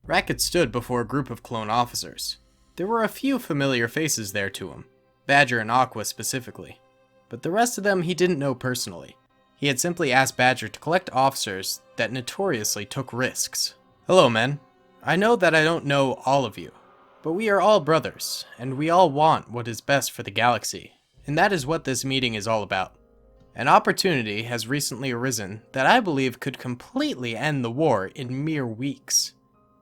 Racket stood before a group of clone officers. There were a few familiar faces there to him, Badger and Aqua specifically, but the rest of them he didn't know personally. He had simply asked Badger to collect officers that notoriously took risks. Hello, men. I know that I don't know all of you, but we are all brothers, and we all want what is best for the galaxy, and that is what this meeting is all about. An opportunity has recently arisen that I believe could completely end the war in mere weeks.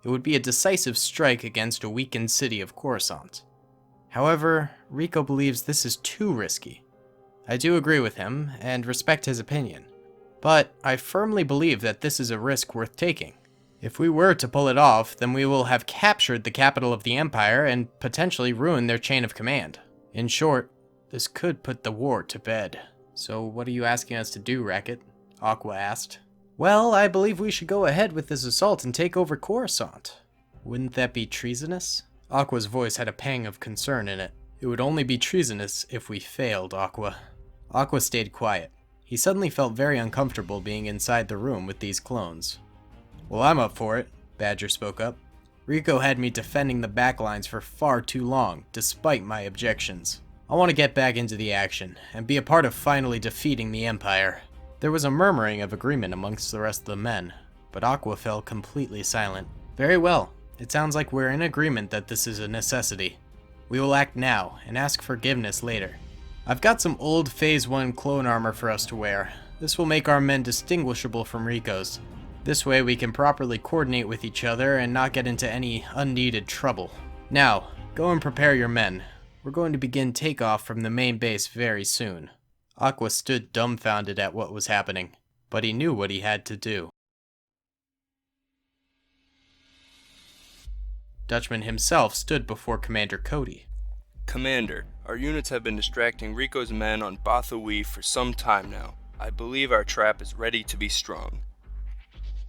It would be a decisive strike against a weakened city of Coruscant. However, Rico believes this is too risky. I do agree with him and respect his opinion, but I firmly believe that this is a risk worth taking. If we were to pull it off, then we will have captured the capital of the Empire and potentially ruin their chain of command. In short, this could put the war to bed. So what are you asking us to do, Racket? Aqua asked. Well, I believe we should go ahead with this assault and take over Coruscant. Wouldn't that be treasonous? Aqua's voice had a pang of concern in it. It would only be treasonous if we failed, Aqua. Aqua stayed quiet. He suddenly felt very uncomfortable being inside the room with these clones. Well, I'm up for it, Badger spoke up. Rico had me defending the backlines for far too long, despite my objections. I want to get back into the action, and be a part of finally defeating the Empire. There was a murmuring of agreement amongst the rest of the men, but Aqua fell completely silent. Very well, it sounds like we're in agreement that this is a necessity. We will act now, and ask forgiveness later. I've got some old Phase 1 clone armor for us to wear. This will make our men distinguishable from Rico's. This way we can properly coordinate with each other and not get into any unneeded trouble. Now, go and prepare your men. We're going to begin takeoff from the main base very soon. Aqua stood dumbfounded at what was happening, but he knew what he had to do. Dutchman himself stood before Commander Cody. Commander, our units have been distracting Rico's men on Bothawi for some time now. I believe our trap is ready to be strung.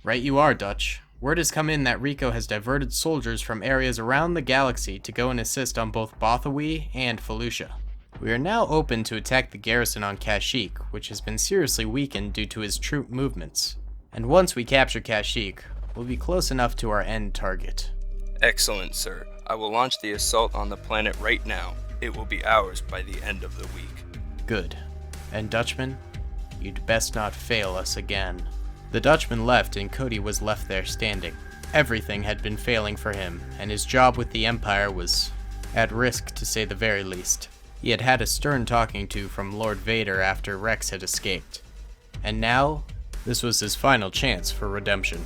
Right you are, Dutch. Word has come in that Rico has diverted soldiers from areas around the galaxy to go and assist on both Bothawi and Felucia. We are now open to attack the garrison on Kashyyyk, which has been seriously weakened due to his troop movements. And once we capture Kashyyyk, we'll be close enough to our end target. Excellent, sir. I will launch the assault on the planet right now. It will be ours by the end of the week. Good. And Dutchman, you'd best not fail us again. The Dutchman left and Cody was left there standing. Everything had been failing for him, and his job with the Empire was at risk to say the very least. He had had a stern talking to from Lord Vader after Rex had escaped. And now, this was his final chance for redemption.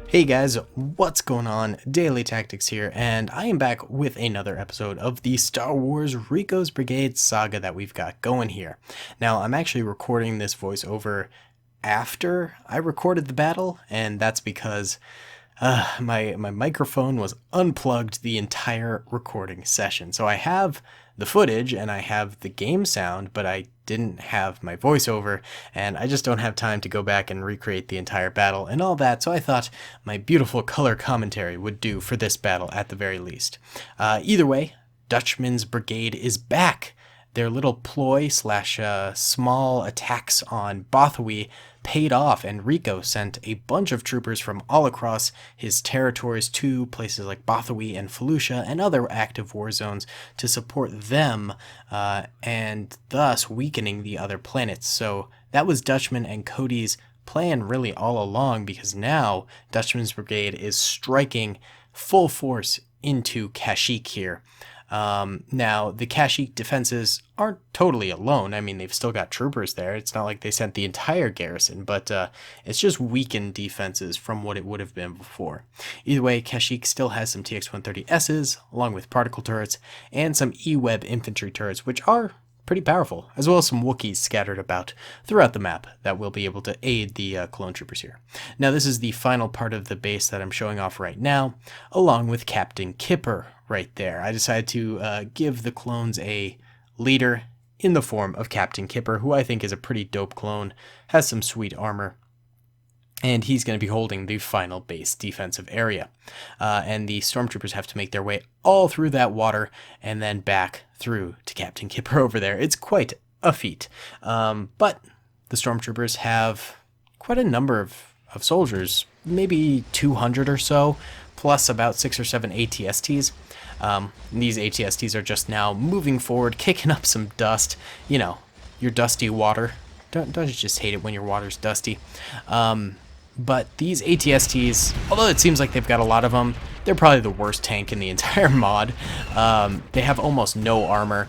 Hey guys, what's going on? Daily Tactics here, and I am back with another episode of the Star Wars Ricos Brigade saga that we've got going here. Now, I'm actually recording this voiceover after I recorded the battle, and that's because my microphone was unplugged the entire recording session. So I have the footage and I have the game sound, but I didn't have my voiceover, and I just don't have time to go back and recreate the entire battle and all that, so I thought my beautiful color commentary would do for this battle at the very least. Either way, Dutchman's brigade is back. Their little ploy / small attacks on Bothawi paid off, and Rico sent a bunch of troopers from all across his territories to places like Bothawi and Felucia and other active war zones to support them, and thus weakening the other planets. So that was Dutchman and Cody's plan really all along, because now Dutchman's brigade is striking full force into Kashyyyk here. Now, the Kashyyyk defenses aren't totally alone. I mean, they've still got troopers there. It's not like they sent the entire garrison, but it's just weakened defenses from what it would have been before. Either way, Kashyyyk still has some TX-130Ss, along with particle turrets, and some E-Web infantry turrets, which are pretty powerful, as well as some Wookiees scattered about throughout the map that will be able to aid the clone troopers here. Now, this is the final part of the base that I'm showing off right now, along with Captain Kipper right there. I decided to give the clones a leader in the form of Captain Kipper, who I think is a pretty dope clone, has some sweet armor, and he's going to be holding the final base defensive area. And the stormtroopers have to make their way all through that water and then back through to Captain Kipper over there. It's quite a feat. But the stormtroopers have quite a number of of soldiers, maybe 200 or so, plus about 6 or 7 ATSTs. These ATSTs are just now moving forward, kicking up some dust. You know, your dusty water. Don't you just hate it when your water's dusty? But these ATSTs, although it seems like they've got a lot of them, they're probably the worst tank in the entire mod. They have almost no armor.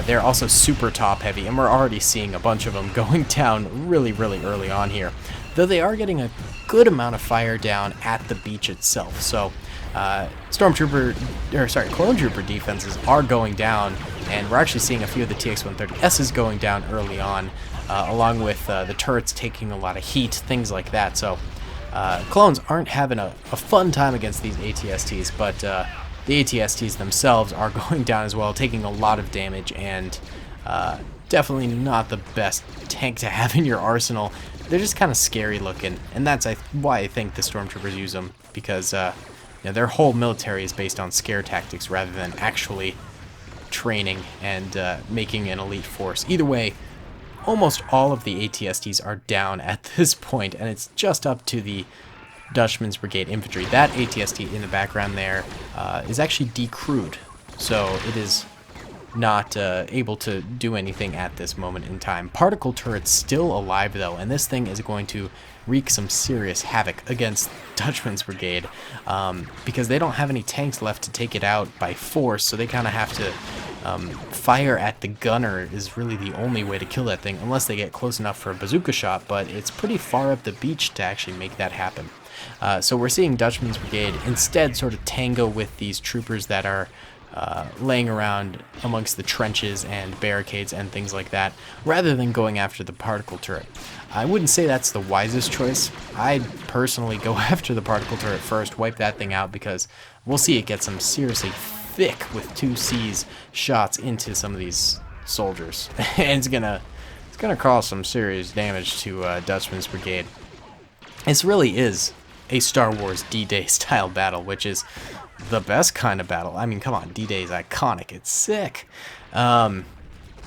They're also super top heavy, and we're already seeing a bunch of them going down really, really early on here. Though they are getting a good amount of fire down at the beach itself. So clone trooper defenses are going down, and we're actually seeing a few of the TX-130Ss going down early on, along with the turrets taking a lot of heat, things like that. So clones aren't having a fun time against these ATSTs, but the ATSTs themselves are going down as well, taking a lot of damage, and definitely not the best tank to have in your arsenal. They're just kind of scary looking, and that's why I think the Stormtroopers use them, because their whole military is based on scare tactics rather than actually training and making an elite force. Either way, almost all of the ATSTs are down at this point, and it's just up to the Dutchman's Brigade infantry. That ATST in the background there is actually decrewed, so it is not able to do anything at this moment in time. Particle turret's still alive though, and this thing is going to wreak some serious havoc against Dutchman's Brigade, because they don't have any tanks left to take it out by force, so they kind of have to fire at the gunner is really the only way to kill that thing, unless they get close enough for a bazooka shot, but it's pretty far up the beach to actually make that happen. So we're seeing Dutchman's Brigade instead sort of tango with these troopers that are laying around amongst the trenches and barricades and things like that, rather than going after the particle turret. I wouldn't say that's the wisest choice. I'd personally go after the particle turret first, wipe that thing out, because we'll see it get some seriously thick with 2Cs shots into some of these soldiers, and it's gonna cause some serious damage to Dutchman's Brigade. This really is a Star Wars D-Day style battle, which is the best kind of battle. I mean, come on, D-Day is iconic. It's sick.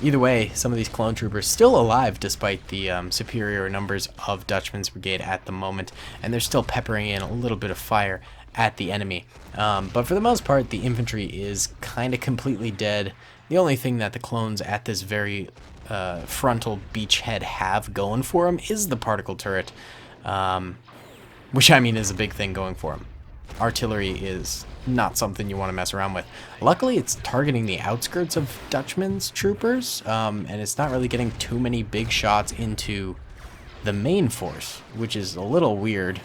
Either way, some of these clone troopers still alive despite the superior numbers of Dutchman's Brigade at the moment, and they're still peppering in a little bit of fire at the enemy. But for the most part, the infantry is kind of completely dead. The only thing that the clones at this very frontal beachhead have going for them is the particle turret, which I mean is a big thing going for them. Artillery is not something you want to mess around with. Luckily, it's targeting the outskirts of Dutchman's troopers, and it's not really getting too many big shots into the main force, which is a little weird.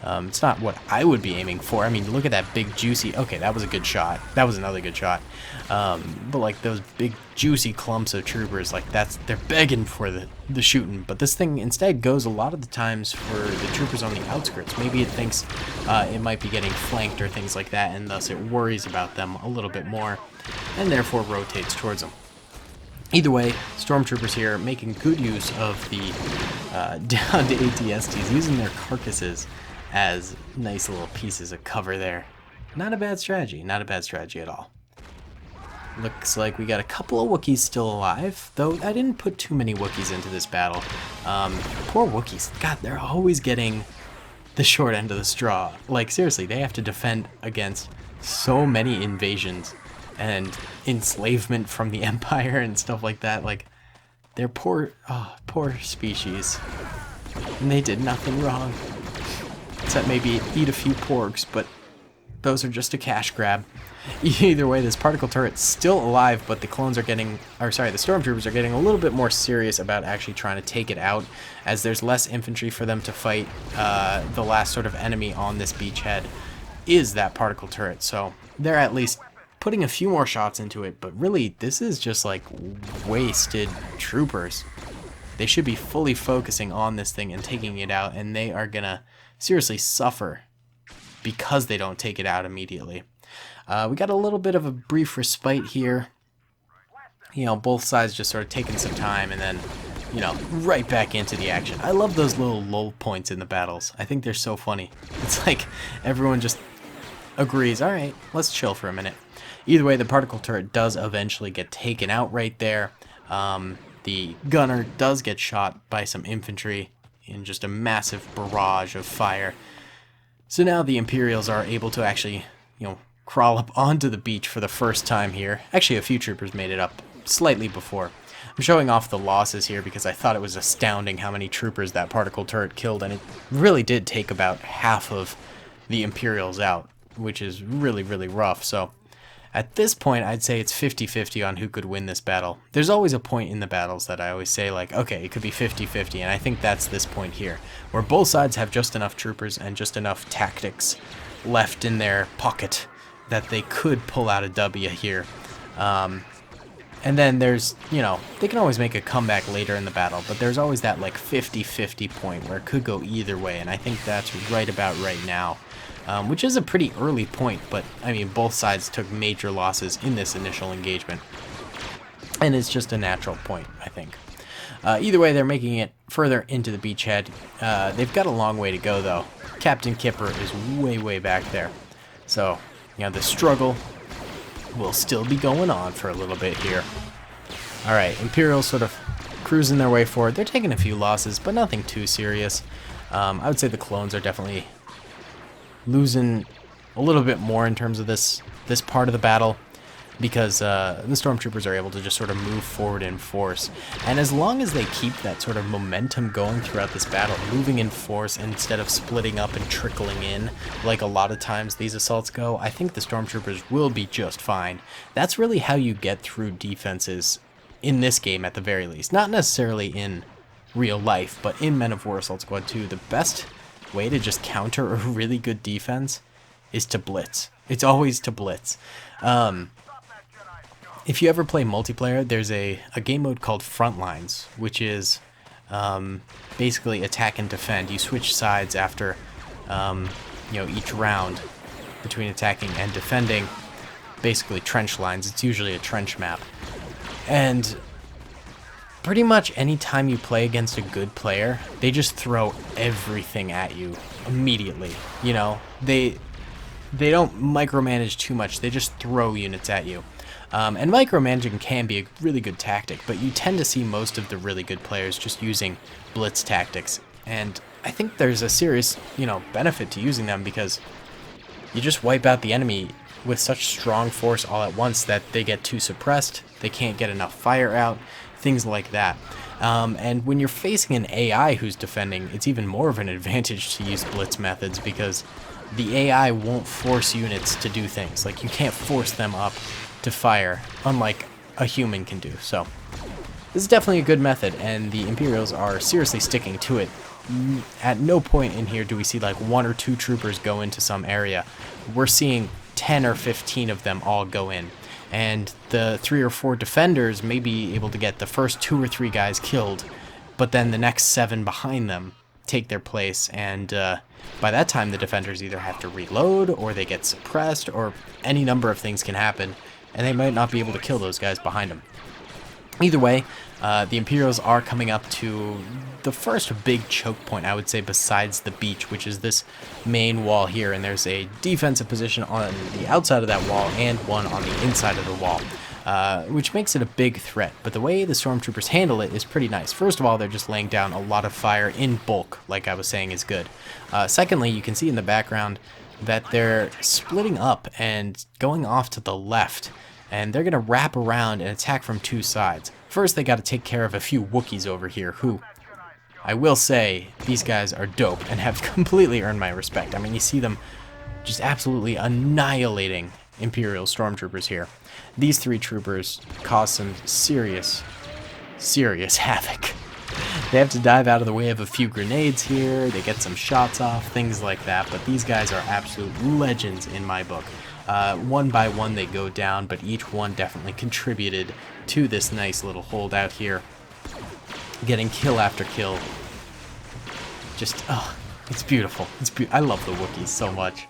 It's not what I would be aiming for. I mean, look at that big juicy... Okay, that was a good shot. That was another good shot. But like those big juicy clumps of troopers, like they're begging for the shooting. But this thing instead goes a lot of the times for the troopers on the outskirts. Maybe it thinks it might be getting flanked or things like that, and thus it worries about them a little bit more, and therefore rotates towards them. Either way, stormtroopers here making good use of the downed ATSTs, using their carcasses as nice little pieces of cover there. Not a bad strategy, not a bad strategy at all. Looks like we got a couple of Wookiees still alive, though I didn't put too many Wookiees into this battle. Poor Wookiees, God, they're always getting the short end of the straw. Like, seriously, they have to defend against so many invasions and enslavement from the Empire and stuff like that. Like, they're poor species. And they did nothing wrong. Except maybe eat a few porgs, but those are just a cash grab. Either way, this particle turret's still alive, but the clones are getting, the stormtroopers are getting a little bit more serious about actually trying to take it out, as there's less infantry for them to fight. The last sort of enemy on this beachhead is that particle turret, so they're at least putting a few more shots into it, but really, this is just like wasted troopers. They should be fully focusing on this thing and taking it out, and they are gonna seriously suffer because they don't take it out immediately. We got a little bit of a brief respite here. You know, both sides just sort of taking some time and then, you know, right back into the action. I love those little lull points in the battles. I think they're so funny. It's like everyone just agrees, all right, let's chill for a minute. Either way, the particle turret does eventually get taken out right there. The gunner does get shot by some infantry. in just a massive barrage of fire. So now the Imperials are able to actually, crawl up onto the beach for the first time here. Actually, a few troopers made it up slightly before. I'm showing off the losses here because I thought it was astounding how many troopers that particle turret killed, and it really did take about half of the Imperials out, which is really, really rough. So at this point, I'd say it's 50-50 on who could win this battle. There's always a point in the battles that I always say, like, okay, it could be 50-50, and I think that's this point here, where both sides have just enough troopers and just enough tactics left in their pocket that they could pull out a W here. And then there's, they can always make a comeback later in the battle, but there's always that like 50-50 point where it could go either way, and I think that's right about right now, which is a pretty early point, but I mean, both sides took major losses in this initial engagement, and it's just a natural point, I think. Either way, they're making it further into the beachhead. They've got a long way to go, though. Captain Kipper is way, way back there, so, the struggle will still be going on for a little bit here. Alright, Imperials sort of cruising their way forward. They're taking a few losses, but nothing too serious. I would say the clones are definitely losing a little bit more in terms of this part of the battle, because the stormtroopers are able to just sort of move forward in force. And as long as they keep that sort of momentum going throughout this battle, moving in force instead of splitting up and trickling in like a lot of times these assaults go, I think the stormtroopers will be just fine. That's really how you get through defenses in this game at the very least. Not necessarily in real life, but in Men of War Assault Squad 2, the best way to just counter a really good defense is to blitz. It's always to blitz. If you ever play multiplayer, there's a game mode called Frontlines, which is basically attack and defend. You switch sides after each round between attacking and defending. Basically trench lines. It's usually a trench map. And pretty much any time you play against a good player, they just throw everything at you immediately. They don't micromanage too much. They just throw units at you. And micromanaging can be a really good tactic, but you tend to see most of the really good players just using blitz tactics. And I think there's a serious, benefit to using them, because you just wipe out the enemy with such strong force all at once that they get too suppressed, they can't get enough fire out, things like that. And when you're facing an AI who's defending, it's even more of an advantage to use blitz methods, because the AI won't force units to do things. Like, you can't force them up to fire, unlike a human can do. So this is definitely a good method, and the Imperials are seriously sticking to it. At no point in here do we see like 1 or 2 troopers go into some area. We're seeing 10 or 15 of them all go in, and the 3 or 4 defenders may be able to get the first 2 or 3 guys killed, but then the next 7 behind them take their place, and by that time the defenders either have to reload, or they get suppressed, or any number of things can happen, and they might not be able to kill those guys behind them. Either way, the Imperials are coming up to the first big choke point, I would say, besides the beach, which is this main wall here, and there's a defensive position on the outside of that wall and one on the inside of the wall, which makes it a big threat. But the way the stormtroopers handle it is pretty nice. First of all, they're just laying down a lot of fire in bulk, like I was saying is good. Secondly, you can see in the background that they're splitting up and going off to the left, and they're going to wrap around and attack from 2 sides. First, they got to take care of a few Wookiees over here, who, I will say, these guys are dope and have completely earned my respect. I mean, you see them just absolutely annihilating Imperial stormtroopers here. These 3 troopers cause some serious havoc. They have to dive out of the way of a few grenades here, they get some shots off, things like that, but these guys are absolute legends in my book. One by one they go down, but each one definitely contributed to this nice little holdout here. Getting kill after kill. Just, it's beautiful. I love the Wookiees so much.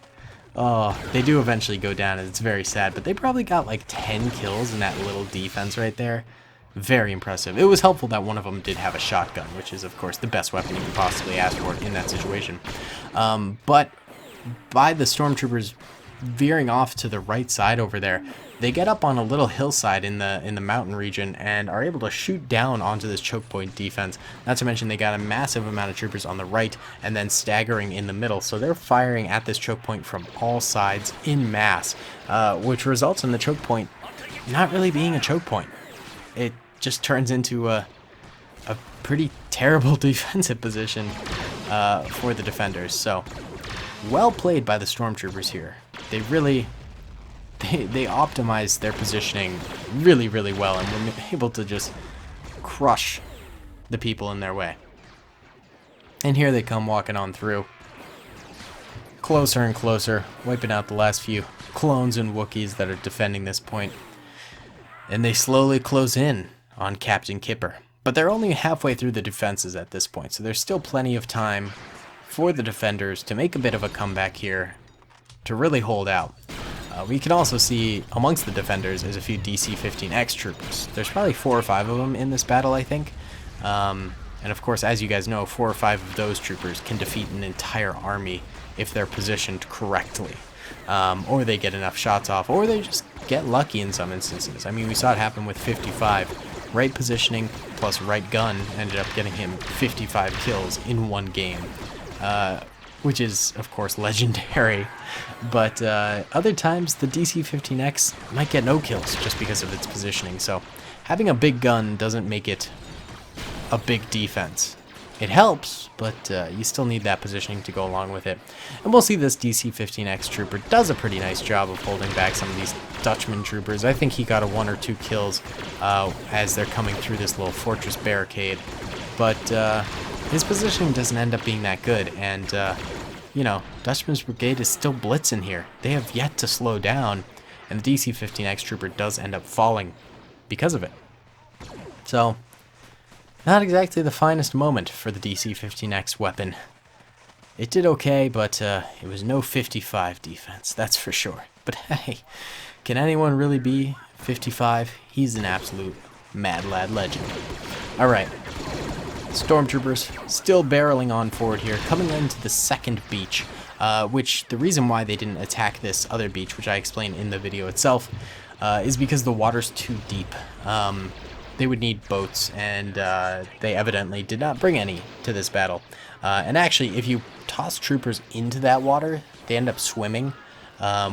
Oh, they do eventually go down, and it's very sad, but they probably got like 10 kills in that little defense right there. Very impressive. It was helpful that one of them did have a shotgun, which is, of course, the best weapon you could possibly ask for in that situation. But by the stormtroopers veering off to the right side over there, They get up on a little hillside in the mountain region and are able to shoot down onto this choke point defense. Not to mention they got a massive amount of troopers on the right and then staggering in the middle. So they're firing at this choke point from all sides in mass, which results in the choke point not really being a choke point. It just turns into a pretty terrible defensive position for the defenders. So well played by the stormtroopers here. They really... They optimized their positioning really, really well and were able to just crush the people in their way. And here they come walking on through. Closer and closer, wiping out the last few clones and Wookiees that are defending this point. And they slowly close in on Captain Kipper. But they're only halfway through the defenses at this point, so there's still plenty of time for the defenders to make a bit of a comeback here to really hold out. We can also see amongst the defenders is a few DC-15X troopers. There's probably 4 or 5 of them in this battle, I think. And of course, as you guys know, 4 or 5 of those troopers can defeat an entire army if they're positioned correctly. Or they get enough shots off, or they just get lucky in some instances. I mean, we saw it happen with 55. Right positioning plus right gun ended up getting him 55 kills in one game. Which is, of course, legendary. But other times, the DC-15X might get no kills just because of its positioning. So having a big gun doesn't make it a big defense. It helps, but you still need that positioning to go along with it. And we'll see this DC-15X trooper does a pretty nice job of holding back some of these Dutchman troopers. I think he got a 1 or 2 kills as they're coming through this little fortress barricade. But his positioning doesn't end up being that good, and you know, Dutchman's brigade is still blitzing here. They have yet to slow down, and the DC-15X trooper does end up falling because of it. So, not exactly the finest moment for the DC-15X weapon. It did okay, but it was no 55 defense, that's for sure. But hey, can anyone really be 55? He's an absolute mad lad legend. Alright. Stormtroopers still barreling on forward here, coming into the second beach, which the reason why they didn't attack this other beach, which I explained in the video itself, is because the water's too deep. They would need boats, and they evidently did not bring any to this battle. And actually, if you toss troopers into that water, they end up swimming,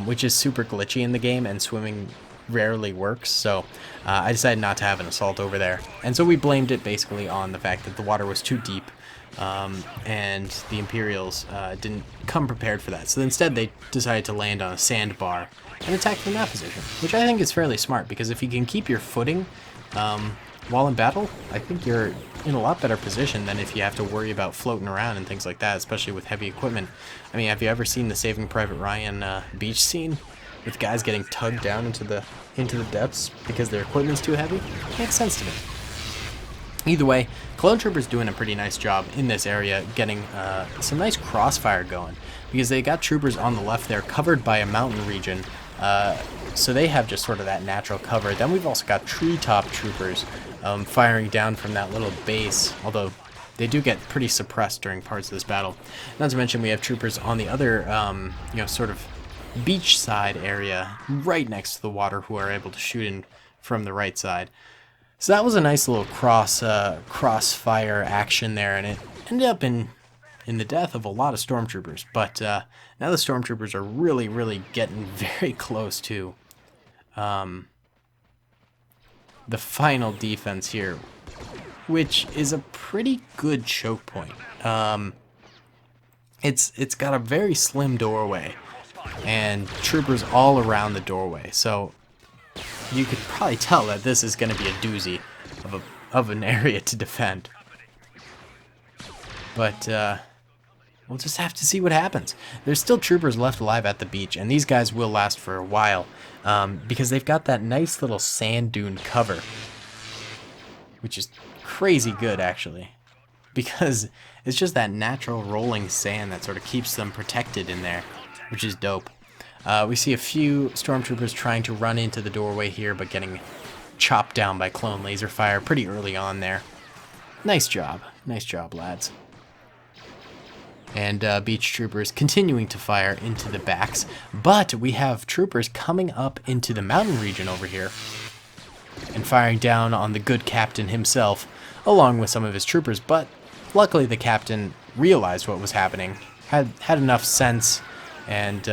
which is super glitchy in the game, and swimming rarely works, so I decided not to have an assault over there. And so we blamed it basically on the fact that the water was too deep, and the Imperials didn't come prepared for that. So instead they decided to land on a sandbar and attack from that position, which I think is fairly smart, because if you can keep your footing while in battle, I think you're in a lot better position than if you have to worry about floating around and things like that, especially with heavy equipment. I mean, have you ever seen the Saving Private Ryan beach scene? With guys getting tugged down into the depths because their equipment's too heavy? Makes sense to me. Either way, Clone Troopers doing a pretty nice job in this area, getting some nice crossfire going, because they got troopers on the left there covered by a mountain region, so they have just sort of that natural cover. Then we've also got treetop troopers firing down from that little base, although they do get pretty suppressed during parts of this battle. Not to mention we have troopers on the other, you know, sort of beachside area right next to the water who are able to shoot in from the right side. So that was a nice little crossfire action there, and it ended up in the death of a lot of stormtroopers. But now the stormtroopers are really getting very close to the final defense here, which is a pretty good choke point. It's got a very slim doorway and troopers all around the doorway, so you could probably tell that this is going to be a doozy of an area to defend. But we'll just have to see what happens. There's still troopers left alive at the beach, and these guys will last for a while because they've got that nice little sand dune cover, which is crazy good actually, because it's just that natural rolling sand that sort of keeps them protected in there, which is dope. We see a few stormtroopers trying to run into the doorway here, but getting chopped down by clone laser fire pretty early on there. Nice job, lads. and beach troopers continuing to fire into the backs. But we have troopers coming up into the mountain region over here and firing down on the good captain himself, along with some of his troopers. But luckily the captain realized what was happening, had enough sense, and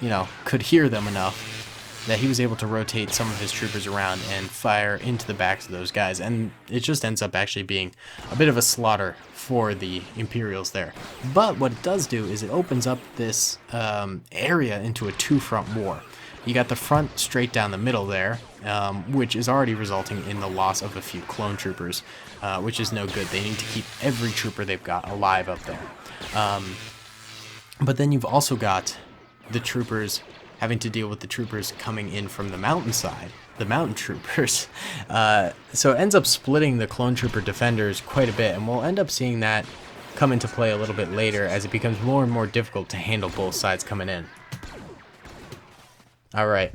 you know, could hear them enough that he was able to rotate some of his troopers around and fire into the backs of those guys. And it just ends up actually being a bit of a slaughter for the Imperials there. But what it does do is it opens up this area into a two-front war. You got the front straight down the middle there, which is already resulting in the loss of a few clone troopers, which is no good. They need to keep every trooper they've got alive up there. But then you've also got the troopers having to deal with the troopers coming in from the mountainside, the mountain troopers. So it ends up splitting the clone trooper defenders quite a bit, and we'll end up seeing that come into play a little bit later as it becomes more and more difficult to handle both sides coming in. Alright,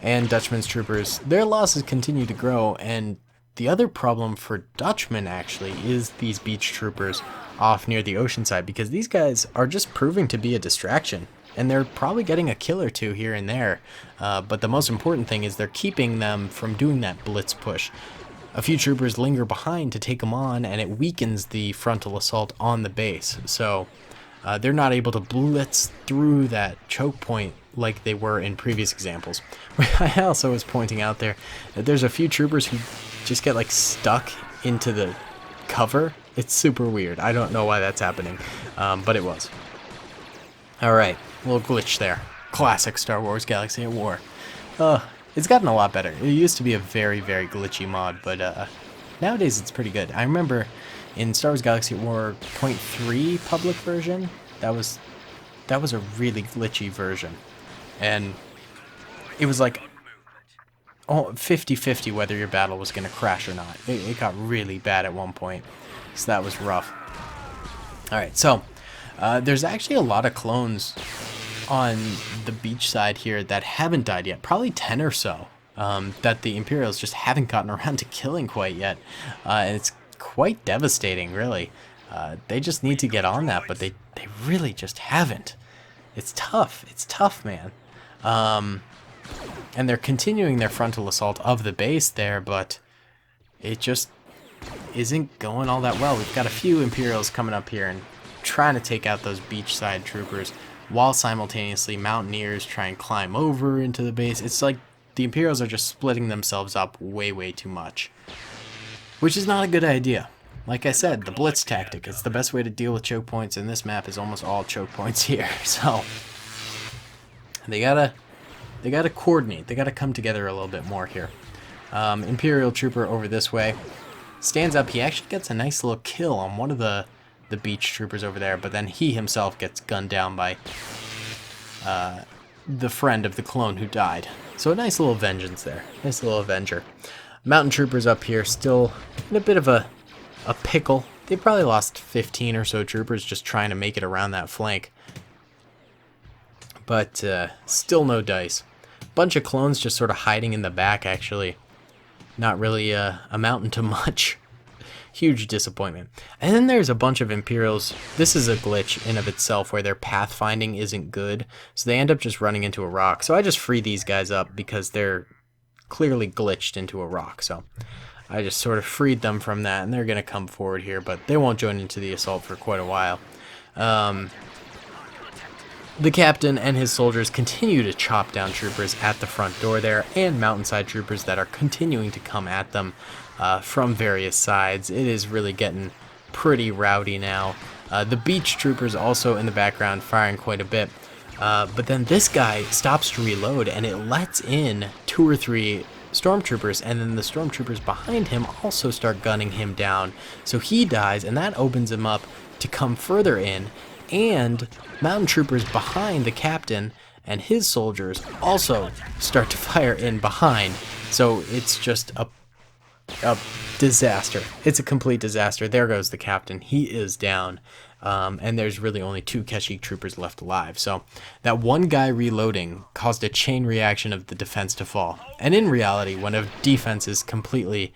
and Dutchman's troopers, their losses continue to grow, and the other problem for Dutchman actually is these beach troopers off near the ocean side, because these guys are just proving to be a distraction. And they're probably getting a kill or two here and there, but the most important thing is they're keeping them from doing that blitz push. A few troopers linger behind to take them on, and it weakens the frontal assault on the base. So they're not able to blitz through that choke point like they were in previous examples. I also was pointing out there that there's a few troopers who just get like stuck into the cover. It's super weird. I don't know why that's happening, but it was. Alright, a little glitch there. Classic Star Wars Galaxy at War. It's gotten a lot better. It used to be a very, very glitchy mod, but nowadays it's pretty good. I remember in Star Wars Galaxy at War 0.3 public version, that was a really glitchy version. And it was like 50-50 whether your battle was going to crash or not. It got really bad at one point, so that was rough. Alright, so there's actually a lot of clones on the beach side here that haven't died yet. Probably 10 or so that the Imperials just haven't gotten around to killing quite yet. And it's quite devastating, really. They just need to get on that, but they really just haven't. It's tough. It's tough, man. And they're continuing their frontal assault of the base there, but it just isn't going all that well. We've got a few Imperials coming up here and trying to take out those beachside troopers while simultaneously Mountaineers try and climb over into the base. It's like the Imperials are just splitting themselves up way too much, which is not a good idea. Like I said, the blitz tactic is the best way to deal with choke points, and this map is almost all choke points here. So they gotta coordinate. They gotta come together a little bit more here. Imperial trooper over this way stands up. He actually gets a nice little kill on one of the beach troopers over there, but then he himself gets gunned down by the friend of the clone who died. So a nice little vengeance there. Nice little Avenger. Mountain troopers up here still in a bit of a pickle. They probably lost 15 or so troopers just trying to make it around that flank. But still no dice. Bunch of clones just sort of hiding in the back, actually. Not really amounting to much. Huge disappointment. And then there's a bunch of Imperials. This is a glitch in of itself where their pathfinding isn't good, so they end up just running into a rock. So I just free these guys up because they're clearly glitched into a rock. So I just sort of freed them from that, and they're going to come forward here, but they won't join into the assault for quite a while. The captain and his soldiers continue to chop down troopers at the front door there, and mountainside troopers that are continuing to come at them from various sides. It is really getting pretty rowdy now. The beach troopers also in the background firing quite a bit. But then this guy stops to reload, and it lets in 2 or 3 stormtroopers, and then the stormtroopers behind him also start gunning him down. So he dies, and that opens him up to come further in, and mountain troopers behind the captain and his soldiers also start to fire in behind. So it's just a disaster. It's a complete disaster. There goes the captain. He is down. And there's really only 2 Kashyyyk troopers left alive. So that one guy reloading caused a chain reaction of the defense to fall. And in reality, when a defense is completely,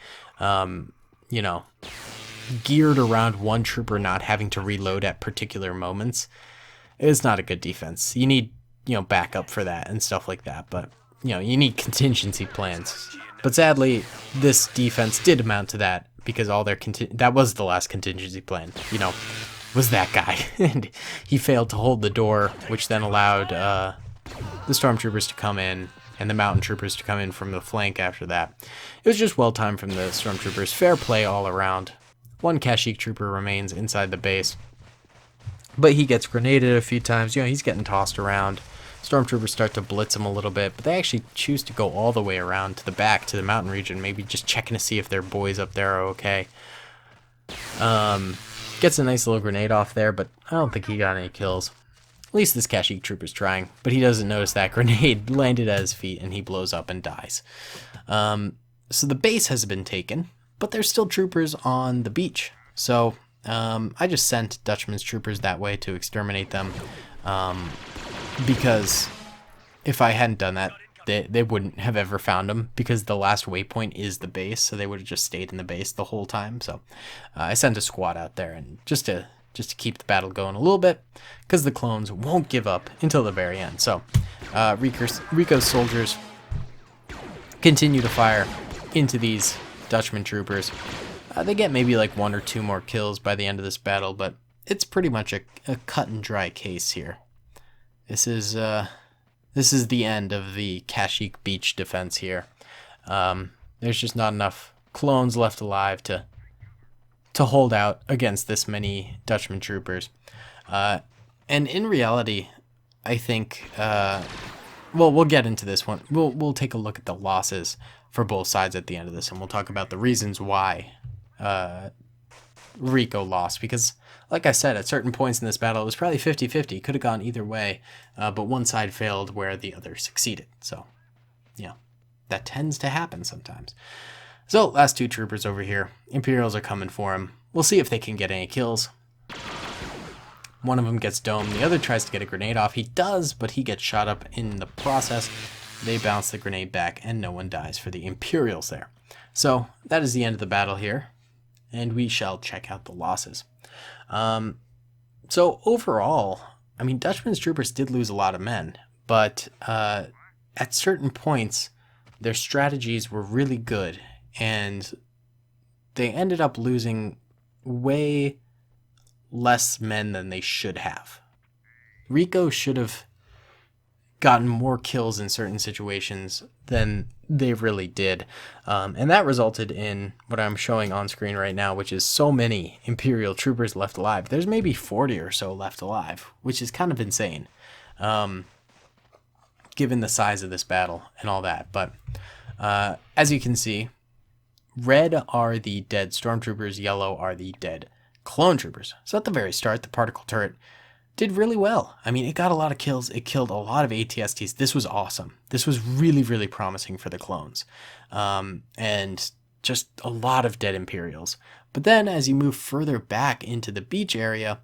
geared around one trooper not having to reload at particular moments, it's not a good defense. You need, backup for that and stuff like that, but, you need contingency plans. But sadly, this defense did amount to that, because all their that was the last contingency plan, was that guy. And he failed to hold the door, which then allowed the stormtroopers to come in and the mountain troopers to come in from the flank after that. It was just well timed from the stormtroopers. Fair play all around. One Kashyyyk trooper remains inside the base, but he gets grenaded a few times. He's getting tossed around. Stormtroopers start to blitz him a little bit, but they actually choose to go all the way around to the back, to the mountain region, maybe just checking to see if their boys up there are okay. Gets a nice little grenade off there, but I don't think he got any kills. At least this Kashyyyk trooper's trying, but he doesn't notice that grenade landed at his feet and he blows up and dies. So the base has been taken, but there's still troopers on the beach. So I just sent Dutchman's troopers that way to exterminate them, because if I hadn't done that, they wouldn't have ever found them, because the last waypoint is the base, so they would have just stayed in the base the whole time. So I sent a squad out there, and just to keep the battle going a little bit, because the clones won't give up until the very end. So Rico's soldiers continue to fire into these Dutchman troopers. They get maybe like 1 or 2 more kills by the end of this battle, but it's pretty much a cut and dry case here. This is the end of the Kashyyyk beach defense here. There's just not enough clones left alive to hold out against this many Dutchman troopers. And in reality, I think, we'll get into this one. We'll take a look at the losses for both sides at the end of this, and we'll talk about the reasons why Rico lost, because like I said, at certain points in this battle, it was probably 50-50. Could have gone either way, but one side failed where the other succeeded. So, that tends to happen sometimes. So, last 2 troopers over here. Imperials are coming for him. We'll see if they can get any kills. One of them gets domed. The other tries to get a grenade off. He does, but he gets shot up in the process. They bounce the grenade back, and no one dies for the Imperials there. So, that is the end of the battle here, and we shall check out the losses. So overall, I mean, Dutchman's troopers did lose a lot of men, but at certain points, their strategies were really good, and they ended up losing way less men than they should have. Rico should have gotten more kills in certain situations than they really did. And that resulted in what I'm showing on screen right now, which is so many Imperial troopers left alive. There's maybe 40 or so left alive, which is kind of insane, given the size of this battle and all that. But as you can see, red are the dead stormtroopers, yellow are the dead clone troopers. So at the very start, the particle turret did really well. I mean, it got a lot of kills. It killed a lot of ATSTs. This was awesome. This was really, really promising for the clones. And just a lot of dead Imperials. But then as you move further back into the beach area,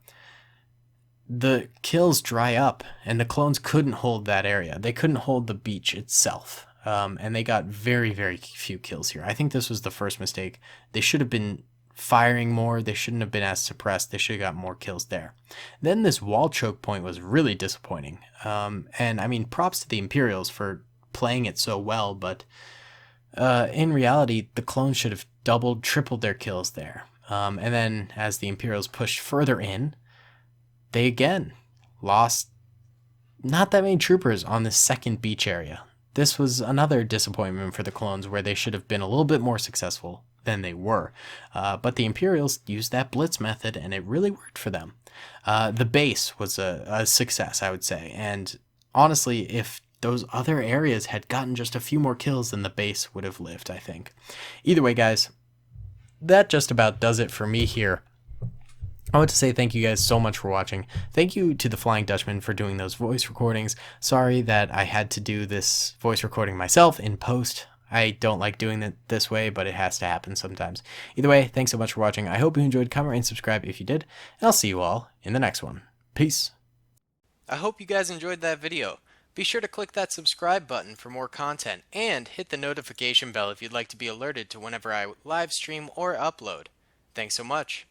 the kills dry up, and the clones couldn't hold that area. They couldn't hold the beach itself. And they got very, very few kills here. I think this was the first mistake. They should have been firing more. They shouldn't have been as suppressed. They should have got more kills there. Then this wall choke point was really disappointing. And I mean, props to the Imperials for playing it so well, but in reality, the clones should have doubled, tripled their kills there. And then as the Imperials pushed further in, they again lost not that many troopers on the second beach area. This was another disappointment for the clones, where they should have been a little bit more successful than they were. But the Imperials used that blitz method, and it really worked for them. The base was a success, I would say. And honestly, if those other areas had gotten just a few more kills, then the base would have lived, I think. Either way, guys, that just about does it for me here. I want to say thank you guys so much for watching. Thank you to the Flying Dutchman for doing those voice recordings. Sorry that I had to do this voice recording myself in post. I don't like doing it this way, but it has to happen sometimes. Either way, thanks so much for watching. I hope you enjoyed. Comment and subscribe if you did, and I'll see you all in the next one. Peace. I hope you guys enjoyed that video. Be sure to click that subscribe button for more content, and hit the notification bell if you'd like to be alerted to whenever I live stream or upload. Thanks so much.